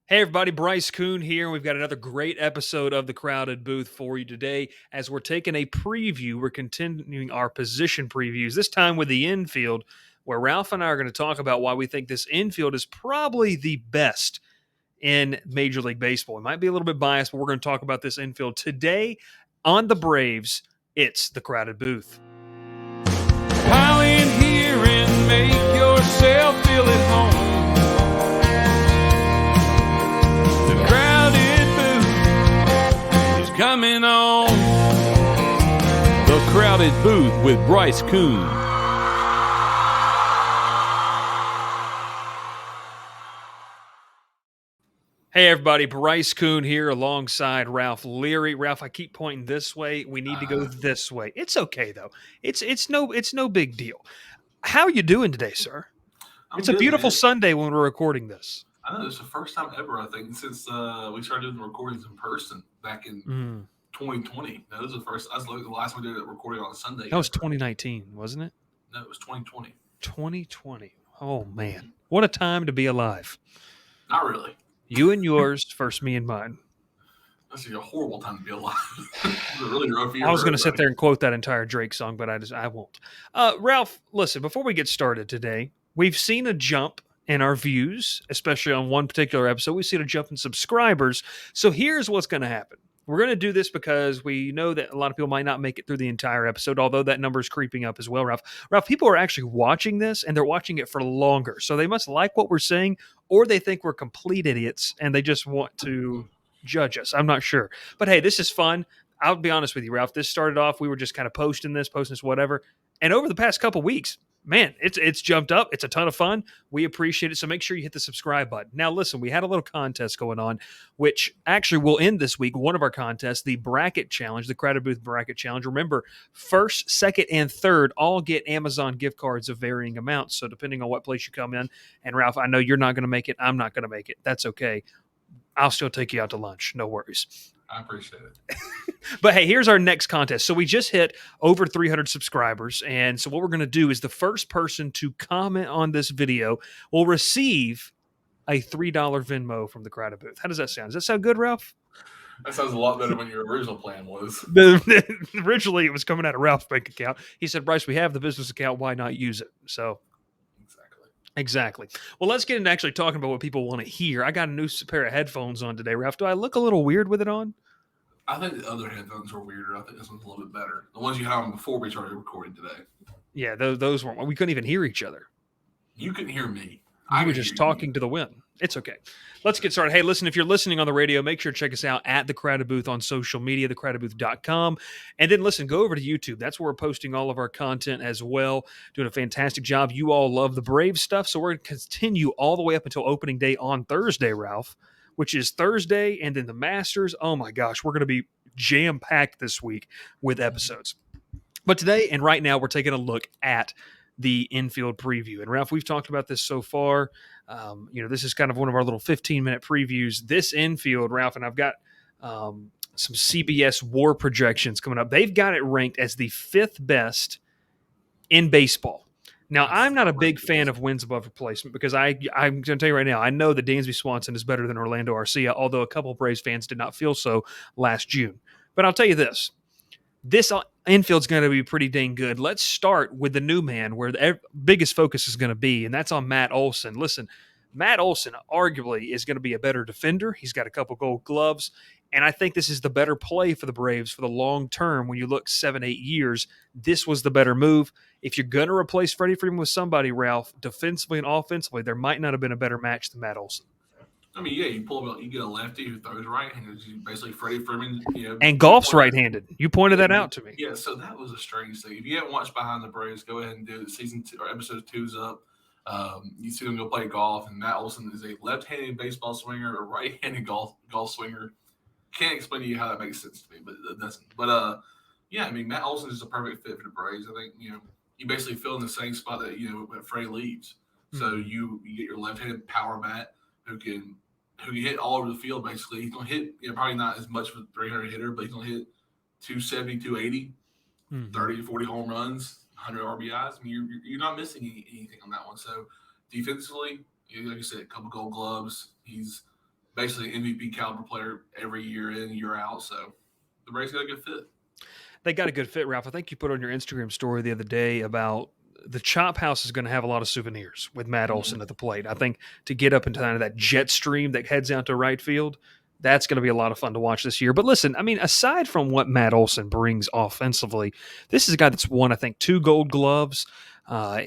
Hey everybody, Bryce Kuhn here. We've got another great episode of The Crowded Booth for you today. As we're taking a preview, we're continuing our position previews, this time with the infield, where Ralph and I are going to talk about why we think this infield is probably the best in Major League Baseball. It might be a little bit biased, but we're going to talk about this infield today on the Braves. It's The Crowded Booth. Pile in here and make yourself feel at home. The Crowded Booth is coming on. The Crowded Booth with Bryce Kuhn. Hey everybody, Bryce Kuhn here alongside Ralph Leary. Ralph, I keep pointing this way. We need to go this way. It's okay though. It's no big deal. How are you doing today, sir? It's good, a beautiful man. Sunday when we're recording this. I know it's the first time ever, I think, since we started doing the recordings in person back in 2020. That was the first. I was looking the last time we did a recording on a Sunday. That was 2019, wasn't it? No, it was 2020. 2020. Oh man, what a time to be alive. Not really. You and yours, first me and mine. That's a horrible time to be alive. It was a really rough year. I was going to sit there and quote that entire Drake song, but I won't. Ralph, listen, before we get started today, we've seen a jump in our views, especially on one particular episode. We've seen a jump in subscribers. So here's what's going to happen. We're going to do this because we know that a lot of people might not make it through the entire episode, although that number is creeping up as well, Ralph. Ralph, people are actually watching this, and they're watching it for longer. So they must like what we're saying, or they think we're complete idiots, and they just want to judge us. I'm not sure. But hey, this is fun. I'll be honest with you, Ralph. This started off, we were just kind of posting this, whatever. And over the past couple weeks, man, it's jumped up. It's a ton of fun. We appreciate it. So make sure you hit the subscribe button. Now, listen, we had a little contest going on, which actually will end this week. One of our contests, the bracket challenge, the Crowded Booth bracket challenge. Remember, first, second, and third all get Amazon gift cards of varying amounts. So depending on what place you come in, and Ralph, I know you're not going to make it. I'm not going to make it. That's okay. I'll still take you out to lunch. No worries. I appreciate it. But hey, here's our next contest. So we just hit over 300 subscribers. And so what we're going to do is the first person to comment on this video will receive a $3 Venmo from the Crowded Booth. How does that sound? Does that sound good, Ralph? That sounds a lot better than your original plan was. Originally, it was coming out of Ralph's bank account. He said, Bryce, we have the business account. Why not use it? So Exactly. Well, let's get into actually talking about what people want to hear. I got a new pair of headphones on today, Ralph. Do I look a little weird with it on? I think the other headphones were weirder. I think this one's a little bit better. The ones you had on before we started recording today. Yeah, those weren't. We couldn't even hear each other. You couldn't hear me. I was just talking to the wind. It's okay. Let's get started. Hey, listen, if you're listening on the radio, make sure to check us out at The Crowded Booth on social media, thecrowdedbooth.com. And then listen, go over to YouTube. That's where we're posting all of our content as well. Doing a fantastic job. You all love the Brave stuff. So we're going to continue all the way up until opening day on Thursday, Ralph, which is Thursday. And then the Masters. Oh my gosh, we're going to be jam-packed this week with episodes. But today and right now, we're taking a look at the infield preview. And Ralph, we've talked about this so far. This is kind of one of our little 15-minute previews. This infield, Ralph, and I've got some CBS WAR projections coming up. They've got it ranked as the 5th best in baseball. Now, I'm not a big fan of wins above replacement because I'm going to tell you right now, I know that Dansby Swanson is better than Orlando Arcia, although a couple of Braves fans did not feel so last June. But I'll tell you this infield's going to be pretty dang good. Let's start with the new man where the biggest focus is going to be, and that's on Matt Olson. Listen, Matt Olson arguably is going to be a better defender. He's got a couple gold gloves, and I think this is the better play for the Braves for the long term. When you look 7-8 years, this was the better move. If you're going to replace Freddie Freeman with somebody, Ralph, defensively and offensively, there might not have been a better match than Matt Olson. I mean, yeah, you get a lefty who throws right-handed. Basically, Freddie Freeman, and golf's right-handed. You pointed that out to me. Yeah, so that was a strange thing. If you haven't watched Behind the Braves, go ahead and do it. Season 2 or episode 2's up. You see them go play golf, and Matt Olson is a left-handed baseball swinger, a right-handed golf swinger. Can't explain to you how that makes sense to me, but it doesn't. But yeah, I mean, Matt Olson is a perfect fit for the Braves. I think you basically fill in the same spot that when Freddie leaves. Mm-hmm. So you get your left-handed power bat who can hit all over the field, basically. He's going to hit, probably not as much with a 300 hitter, but he's going to hit 270, 280, 30 to 40 home runs, 100 RBIs. I mean, you're not missing anything on that one. So defensively, like you said, a couple gold gloves. He's basically MVP caliber player every year in, year out. So the Braves got a good fit. They got a good fit, Ralph. I think you put on your Instagram story the other day about the Chop House is going to have a lot of souvenirs with Matt Olson at the plate. I think to get up into kind of that jet stream that heads out to right field, that's going to be a lot of fun to watch this year. But listen, I mean, aside from what Matt Olson brings offensively, this is a guy that's won, I think, 2 Gold Gloves.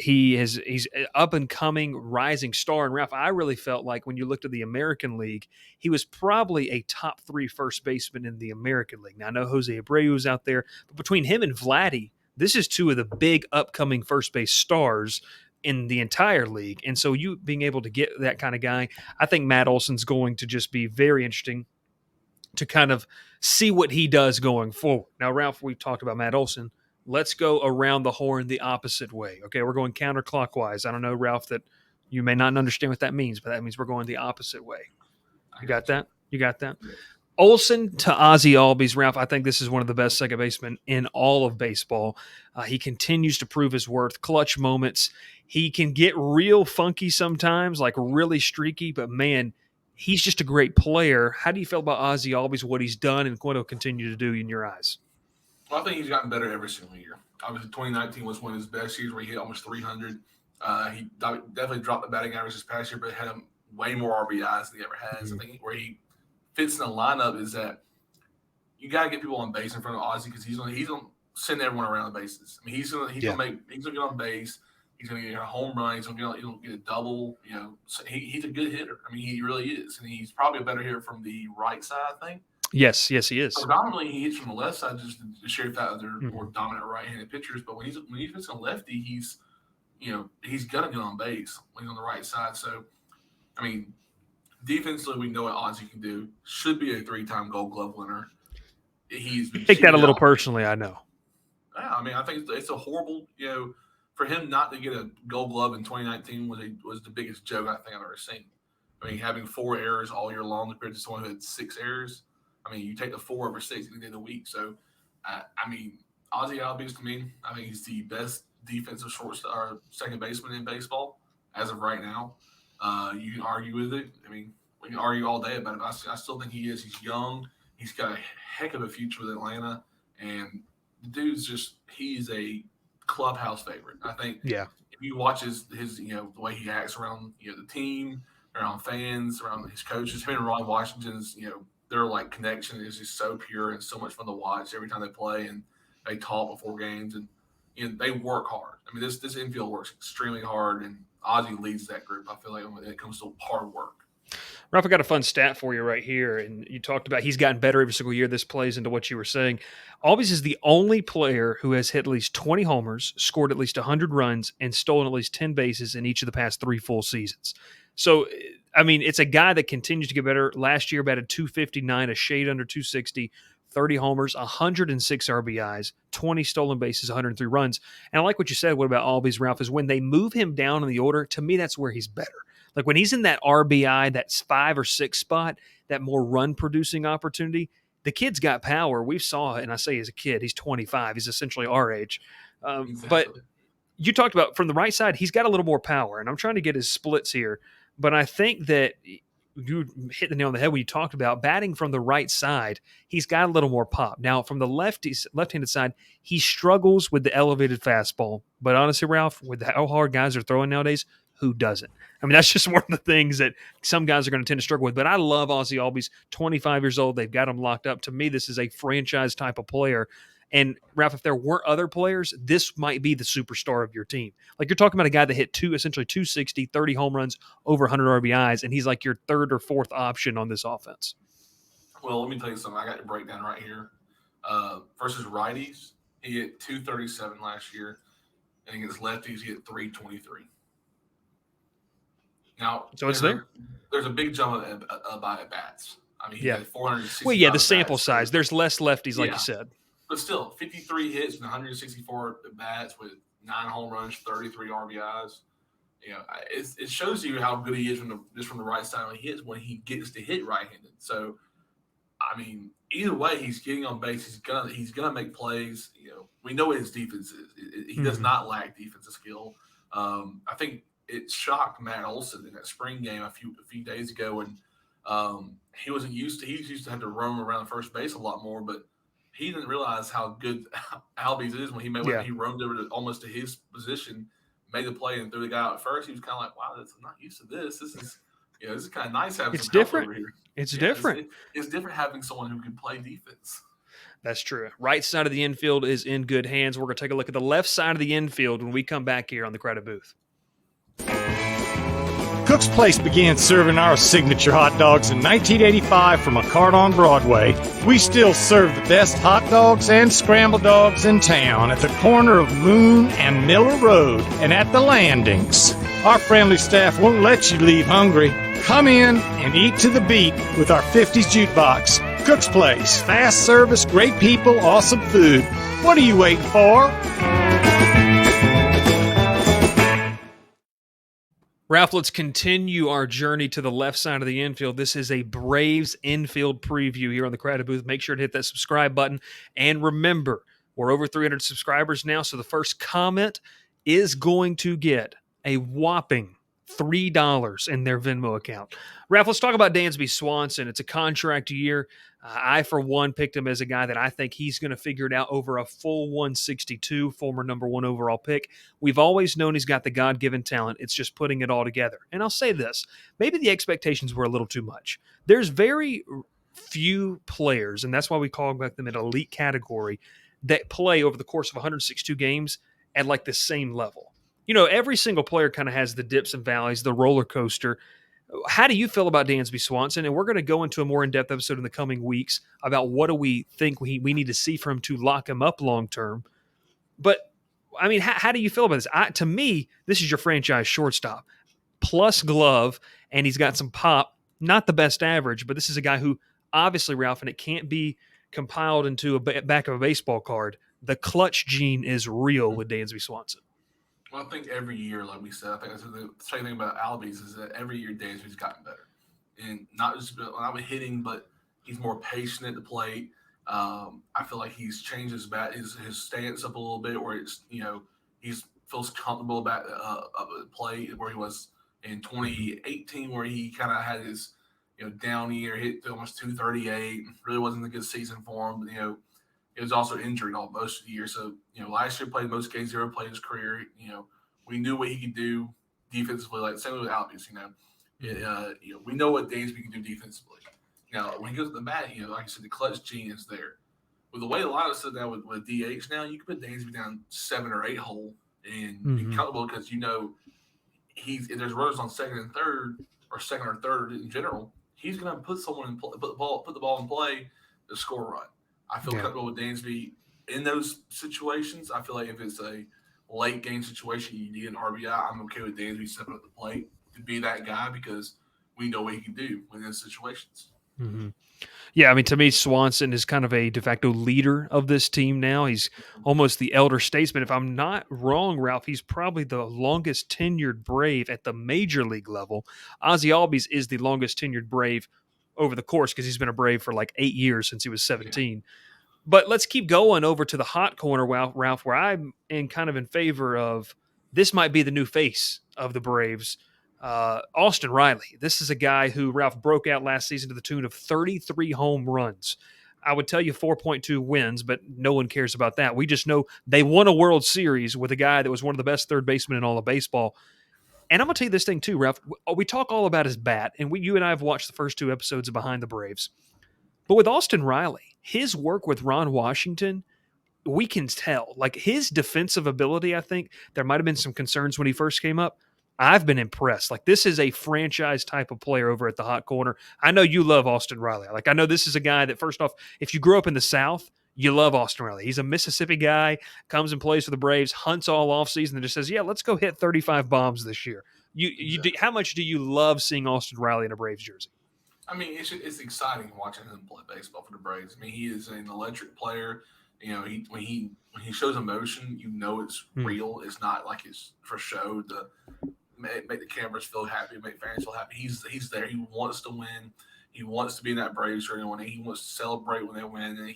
He's up and coming rising star. And Ralph, I really felt like when you looked at the American League, he was probably a top 3 first baseman in the American League. Now I know Jose Abreu is out there, but between him and Vladdy, this is 2 of the big upcoming first base stars in the entire league. And so you being able to get that kind of guy, I think Matt Olson's going to just be very interesting to kind of see what he does going forward. Now, Ralph, we've talked about Matt Olson. Let's go around the horn the opposite way. Okay, we're going counterclockwise. I don't know, Ralph, that you may not understand what that means, but that means we're going the opposite way. You got that? You got that? Olson to Ozzie Albies, Ralph. I think this is one of the best second basemen in all of baseball. He continues to prove his worth. Clutch moments. He can get real funky sometimes, like really streaky, but man, he's just a great player. How do you feel about Ozzie Albies, what he's done and what he'll continue to do in your eyes? Well, I think he's gotten better every single year. Obviously, 2019 was one of his best years where he hit almost 300. He definitely dropped the batting average this past year, but had way more RBIs than he ever has. I think where he fits in the lineup is that you got to get people on base in front of Ozzie because he's gonna send everyone around the bases. I mean, he's gonna get on base. He's gonna get a home run. He's gonna get a double. You know, so he's a good hitter. I mean, he really is, and he's probably a better hitter from the right side, I think. Yes, he is. Predominantly, he hits from the left side just to share that other more dominant right-handed pitchers. But when he hits on lefty, he's gonna get on base when he's on the right side. So, I mean, defensively, we know what Ozzie can do. Should be a 3-time Gold Glove winner. He's been take that a little personally, I know. Yeah, I mean, I think it's a horrible, for him not to get a Gold Glove in 2019 was the biggest joke I think I've ever seen. I mean, having 4 errors all year long compared to someone who had 6 errors. I mean, you take the 4 over 6 any day of the week. So, I mean, Ozzie Albies to me, I think he's the best defensive shortstop or second baseman in baseball as of right now. You can argue with it. I mean, we can argue all day about it. But I still think he is. He's young. He's got a heck of a future with Atlanta. And the dude's he's a clubhouse favorite. I think if you watch his the way he acts around, the team, around fans, around his coaches, him and Ron Washington's, their connection is just so pure and so much fun to watch every time they play and they talk before games and they work hard. I mean, this infield works extremely hard and Ozzie leads that group. I feel like when it comes to hard work. Ralph, I got a fun stat for you right here. And you talked about he's gotten better every single year. This plays into what you were saying. Albies is the only player who has hit at least 20 homers, scored at least 100 runs, and stolen at least 10 bases in each of the past 3 full seasons. So, I mean, it's a guy that continues to get better. Last year batted .259, a shade under .260, 30 homers, 106 RBIs, 20 stolen bases, 103 runs. And I like what you said. What about Albies, Ralph, is when they move him down in the order, to me, that's where he's better. Like when he's in that RBI, that 5 or 6 spot, that more run-producing opportunity, the kid's got power. We saw it, and I say he's a kid. He's 25. He's essentially our age. Exactly. But you talked about from the right side, he's got a little more power, and I'm trying to get his splits here. But I think that you hit the nail on the head when you talked about batting from the right side. He's got a little more pop. Now, from the left-handed side, he struggles with the elevated fastball. But honestly, Ralph, with how hard guys are throwing nowadays, who doesn't? I mean, that's just one of the things that some guys are going to tend to struggle with. But I love Ozzie Albies, 25 years old. They've got him locked up. To me, this is a franchise type of player. And, Ralph, if there weren't other players, this might be the superstar of your team. Like, you're talking about a guy that hit essentially 260, 30 home runs, over 100 RBIs, and he's like your 3rd or 4th option on this offense. Well, let me tell you something. I got your breakdown right here. Versus righties, he hit 237 last year. And against lefties, he hit 323. Now, so it's there. There's a big jump by bats. I mean, he had 460. Well, yeah, the sample size. There's less lefties, like you said. But still, 53 hits and 164 bats with 9 home runs, 33 RBIs. It shows you how good he is from the right side when he gets to hit right-handed. So, I mean, either way, he's getting on base. He's gonna make plays. We know what his defense is. He does not lack defensive skill. I think it shocked Matt Olson in that spring game a few days ago, and He wasn't used to. He used to have to roam around first base a lot more, but he didn't realize how good Albies is when he roamed over to almost to his position, made the play, and threw the guy out at first. He was kind of like, "Wow, I'm not used to this. This is kind of nice having It's some help different. over here." It's different. It's different having someone who can play defense. That's true. Right side of the infield is in good hands. We're going to take a look at the left side of the infield when we come back here on the Crowded Booth. Cook's Place began serving our signature hot dogs in 1985 from a cart on Broadway. We still serve the best hot dogs and scrambled dogs in town at the corner of Moon and Miller Road and at the landings. Our friendly staff won't let you leave hungry. Come in and eat to the beat with our 50s jukebox. Cook's Place, fast service, great people, awesome food. What are you waiting for? Ralph, let's continue our journey to the left side of the infield. This is a Braves infield preview here on the Crowded Booth. Make sure to hit that subscribe button. And remember, we're over 300 subscribers now, so the first comment is going to get a whopping $3 in their Venmo account. Ralph, let's talk about Dansby Swanson. It's a contract year. I, for one, picked him as a guy that I think he's going to figure it out over a full 162, former number 1 overall pick. We've always known he's got the God-given talent. It's just putting it all together. And I'll say this, maybe the expectations were a little too much. There's very few players, and that's why we call them an elite category, that play over the course of 162 games at like the same level. You know, every single player kind of has the dips and valleys, the roller coaster. How do you feel about Dansby Swanson? And we're going to go into a more in-depth episode in the coming weeks about what do we think we need to see from him to lock him up long-term. But, I mean, how do you feel about this? To me, this is your franchise shortstop. Plus glove, and he's got some pop. Not the best average, but this is a guy who, obviously, Ralph, and it can't be compiled into a back of a baseball card, the clutch gene is real with Dansby Swanson. Well, I think every year, like we said, I think that's the same thing about Albies is that every year Dansby's gotten better. And not with hitting, but he's more patient at the plate. I feel like he's changed his stance up a little bit where it's, he feels comfortable about the plate where he was in 2018 where he kind of had his, down year, hit almost 238. Really wasn't a good season for him. But, he was also injured most of the year. So, last year played most games he ever played in his career. We knew what he could do defensively, like same with Albies, we know what Dansby can do defensively. Now, when he goes to the bat, like I said, the clutch gene is there. With the way a lot of sit down with DH now, you can put Dansby down 7 or 8 hole and be comfortable because if there's runners on second and third or second or third in general, he's going to put someone in play, put the ball in play to score a run. I feel comfortable with Dansby in those situations. I feel like if it's a late game situation, you need an RBI. I'm okay with Dansby stepping up the plate to be that guy because we know what he can do in those situations. Mm-hmm. Yeah, I mean, to me, Swanson is kind of a de facto leader of this team now. He's almost the elder statesman. If I'm not wrong, Ralph, he's probably the longest tenured Brave at the major league level. Ozzie Albies is the longest tenured Brave over the course because he's been a Brave for like 8 years since he was 17. Yeah. But let's keep going over to the hot corner, Ralph, where I'm kind of in favor of this might be the new face of the Braves. Austin Riley. This is a guy who, Ralph, broke out last season to the tune of 33 home runs. I would tell you 4.2 wins, but no one cares about that. We just know they won a World Series with a guy that was one of the best third basemen in all of baseball. And I'm going to tell you this thing too, Ralph. We talk all about his bat, and you and I have watched the first 2 episodes of Behind the Braves. But with Austin Riley, his work with Ron Washington, we can tell. Like his defensive ability, I think there might have been some concerns when he first came up. I've been impressed. Like this is a franchise type of player over at the hot corner. I know you love Austin Riley. Like I know this is a guy that, first off, if you grew up in the South, you love Austin Riley. He's a Mississippi guy, comes and plays for the Braves, hunts all offseason, and just says, yeah, let's go hit 35 bombs this year. How much do you love seeing Austin Riley in a Braves jersey? I mean, it's exciting watching him play baseball for the Braves. I mean, he is an electric player. When he shows emotion, it's real. It's not like it's for show to make the cameras feel happy, make fans feel happy. He's there. He wants to win. He wants to be in that Braves shirt, and he wants to celebrate when they win. And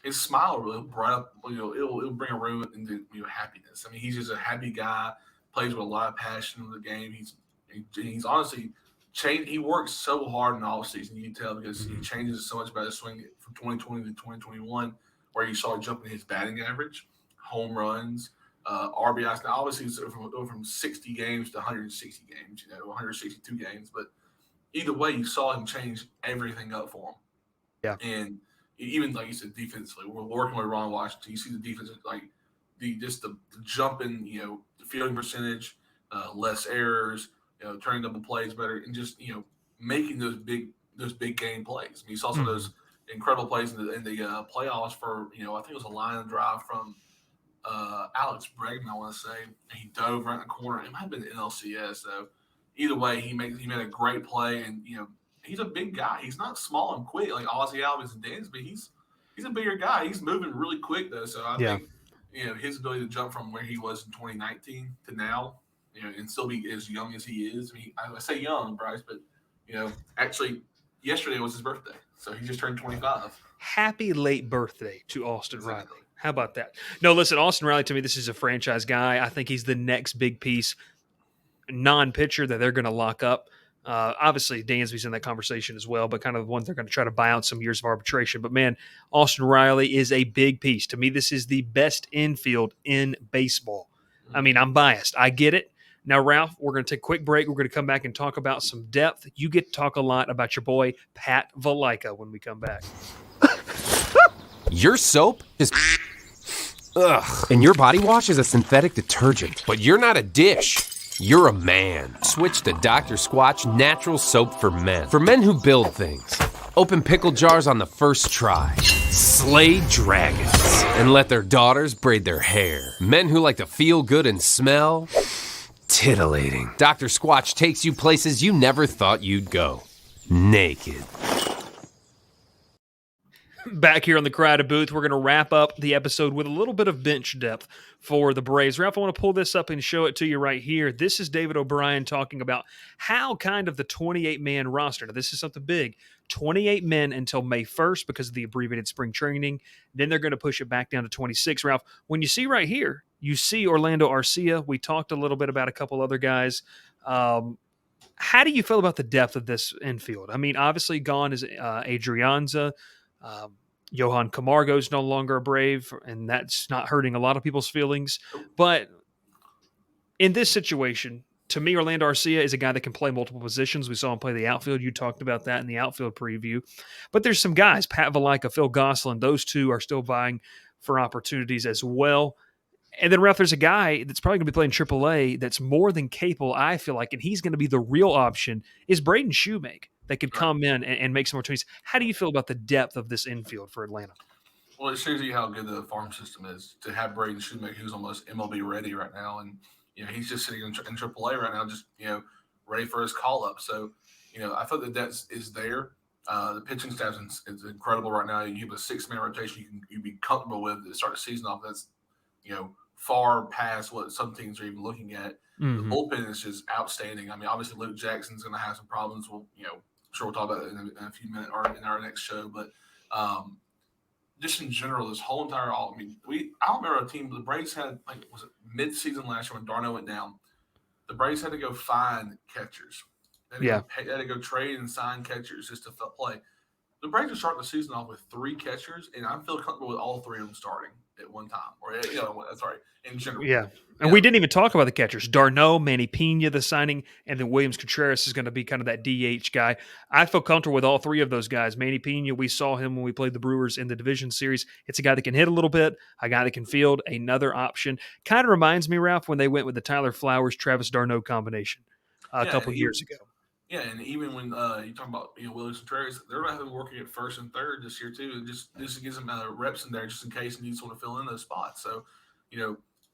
his smile will bright up. It'll bring a room into happiness. I mean, he's just a happy guy. Plays with a lot of passion in the game. He's honestly He works so hard in the offseason, you can tell, because he changes so much about his swing from 2020 to 2021, where you saw jumping his batting average, home runs, RBIs. Now, obviously, it's from 60 games to 160 games, 162 games. But either way, you saw him change everything up for him. Yeah. And even, like you said, defensively, we're working with Ron Washington. You see the defense, like the jumping, the fielding percentage, less errors, turning double plays better, and just, making those big game plays. I mean, you saw some of those incredible plays in the playoffs for, I think it was a line drive from Alex Bregman, I want to say. And he dove right in the corner. It might have been NLCS, though. Either way, he made a great play, and he's a big guy. He's not small and quick like Ozzie Albies and Dansby. He's a bigger guy. He's moving really quick, though. So I think his ability to jump from where he was in 2019 to now, and still be as young as he is. I mean, I say young, Bryce, but actually yesterday was his birthday, so he just turned 25. Happy late birthday to Austin Riley. How about that? No, listen, Austin Riley, to me, this is a franchise guy. I think he's the next big piece, non-pitcher that they're going to lock up. Obviously, Dansby's in that conversation as well, but kind of the one they're going to try to buy out some years of arbitration. But, man, Austin Riley is a big piece. To me, this is the best infield in baseball. I mean, I'm biased. I get it. Now, Ralph, we're going to take a quick break. We're going to come back and talk about some depth. You get to talk a lot about your boy, Pat Valaika, when we come back. Your soap is ugh, and your body wash is a synthetic detergent. But you're not a dish. You're a man. Switch to Dr. Squatch Natural Soap for Men. For men who build things. Open pickle jars on the first try. Slay dragons. And let their daughters braid their hair. Men who like to feel good and smell. Titillating. Dr. Squatch takes you places you never thought you'd go. Naked. Back here on the Crowded Booth, we're going to wrap up the episode with a little bit of bench depth for the Braves. Ralph, I want to pull this up and show it to you right here. This is David O'Brien talking about how kind of the 28-man roster. Now, this is something big. 28 men until May 1st because of the abbreviated spring training. Then they're going to push it back down to 26. Ralph, when you see right here, you see Orlando Arcia. We talked a little bit about a couple other guys. How do you feel about the depth of this infield? I mean, obviously gone is Adrianza. Johan Camargo's no longer a Brave, and that's not hurting a lot of people's feelings. But in this situation, to me, Orlando Arcia is a guy that can play multiple positions. We saw him play the outfield. You talked about that in the outfield preview. But there's some guys, Pat Valaika, Phil Gosselin, those two are still vying for opportunities as well. And then, Ralph, there's a guy that's probably going to be playing AAA that's more than capable, I feel like, and he's going to be the real option, is Braden Shoemake that could come in and make some opportunities. How do you feel about the depth of this infield for Atlanta? Well, it shows you how good the farm system is to have Braden Shoemake, who's almost MLB ready right now. And, he's just sitting in AAA right now, just, ready for his call-up. So, I thought the depth is there. The pitching staff is incredible right now. You have a 6-man rotation you'd be comfortable with to start the season off. That's, far past what some teams are even looking at. Mm-hmm. The bullpen is just outstanding. I mean, obviously Luke Jackson's going to have some problems. We'll, sure we'll talk about it in a few minutes or in our next show. But just in general, this whole entire I don't remember a team. The Braves had, was it mid-season last year when Darno went down? The Braves had to go find catchers. They had to go trade and sign catchers just to play. The Braves are starting the season off with 3 catchers, and I feel comfortable with all 3 of them starting at one time. Or, in general. Yeah. And we didn't even talk about the catchers. Darno, Manny Pena, the signing, and then Williams Contreras is going to be kind of that DH guy. I feel comfortable with all 3 of those guys. Manny Pena, we saw him when we played the Brewers in the division series. It's a guy that can hit a little bit, a guy that can field, another option. Kind of reminds me, Ralph, when they went with the Tyler Flowers, Travis Darno combination a couple years ago. Yeah, and even when you talk about Williams Contreras, they're going to have him working at first and third this year too, and just gives him reps in there just in case he needs someone to fill in those spots. So,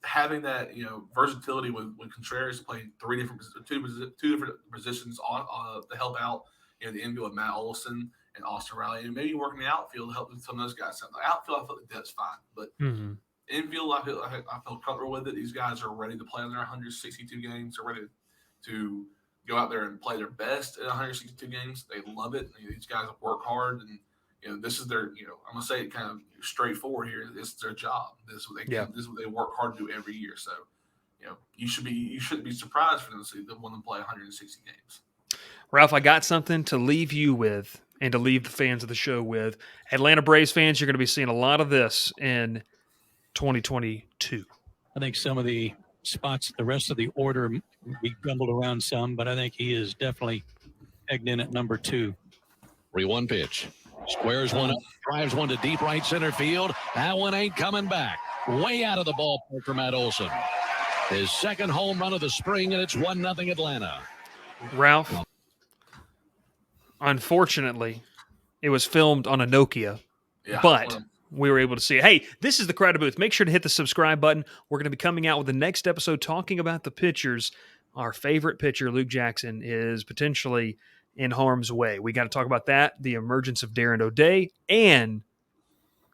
having that versatility with Contreras playing two different positions to help out the infield with Matt Olson and Austin Riley, and maybe working the outfield to help some of those guys out. The outfield, I feel like that's fine, but infield, I feel comfortable with it. These guys are ready to play on their 162 games. They're ready to go out there and play their best at 162 games. They love it. These guys work hard, and this is their, I'm gonna say it kind of straightforward here. This is their job. This is what This is what they work hard to do every year. So, you shouldn't be surprised for them to see them want to play 160 games. Ralph, I got something to leave you with and to leave the fans of the show with. Atlanta Braves fans, you're going to be seeing a lot of this in 2022. I think some of the spots, the rest of the order, we jumbled around some, but I think he is definitely pegged in at number 2. 3-1 pitch. Squares one up, drives one to deep right center field. That one ain't coming back. Way out of the ballpark for Matt Olson. His second home run of the spring, and it's 1-0 Atlanta. Ralph, unfortunately, it was filmed on a Nokia, but we were able to see it. Hey, this is the Crowded Booth. Make sure to hit the subscribe button. We're going to be coming out with the next episode talking about the pitchers. Our favorite pitcher, Luke Jackson, is potentially in harm's way. We got to talk about that, the emergence of Darren O'Day, and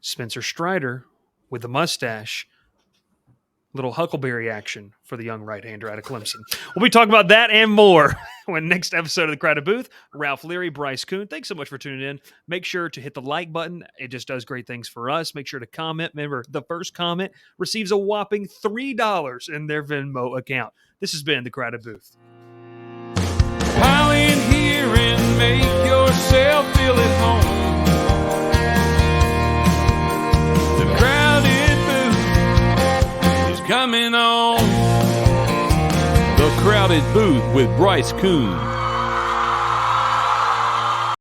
Spencer Strider with the mustache. Little Huckleberry action for the young right-hander out of Clemson. We'll be talking about that and more when next episode of the Crowded Booth. Ralph Leary, Bryce Kuhn, thanks so much for tuning in. Make sure to hit the like button. It just does great things for us. Make sure to comment. Remember, the first comment receives a whopping $3 in their Venmo account. This has been the Crowded Booth. Pile in here and make yourself feel at home. The Crowded Booth is coming on. The Crowded Booth with Bryce Kuhn.